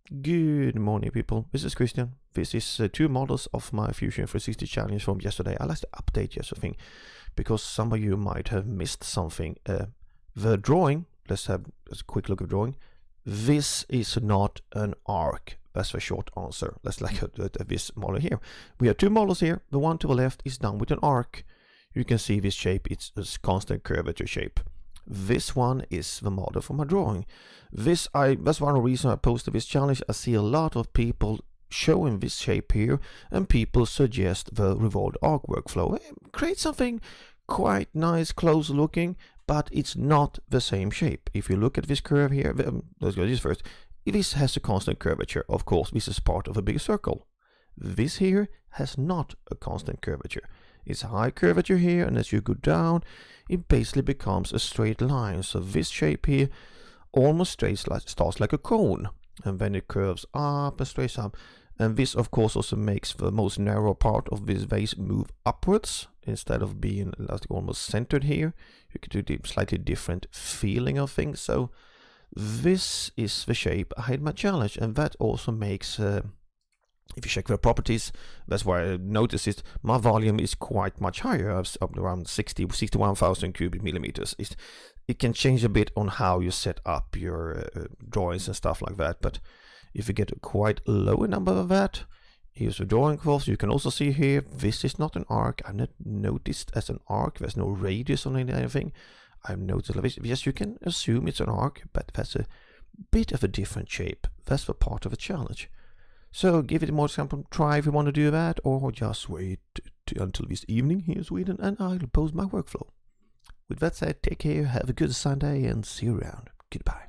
Good morning, people. This is Christian. This is two models of my Fusion 360 challenge from yesterday. I like to update you something because some of you might have missed something. The drawing, let's have a quick look at the drawing. This is not an arc. That's the short answer. Let's look at this model here. We have two models here. The one to the left is done with an arc. You can see this shape. It's a constant curvature shape. This one is the model for my drawing. That's one reason I posted this challenge. I see a lot of people showing this shape here, and people suggest the revolved arc workflow. Create something quite nice, close looking, but it's not the same shape. If you look at this curve here, let's go this first. This has a constant curvature. Of course, this is part of a big circle. This here has not a constant curvature. It's a high curvature here, and as you go down, it basically becomes a straight line. So this shape here almost starts like a cone, and then it curves up and straight up. And this, of course, also makes the most narrow part of this vase move upwards instead of being like almost centered here. You can do a slightly different feeling of things. So this is the shape I had my challenge, and that also makes if you check the properties, that's why I noticed it. My volume is quite much higher, up around 61,000 cubic millimeters. It can change a bit on how you set up your drawings and stuff like that. But if you get a quite low number of that, here's the drawing course. You can also see here, this is not an arc. I've not noticed as an arc. There's no radius on anything. I've noticed this. Yes, you can assume it's an arc, but that's a bit of a different shape. That's the part of the challenge. So give it more example, try if you want to do that, or just wait until this evening here in Sweden and I'll post my workflow. With that said, take care, have a good Sunday and see you around. Goodbye.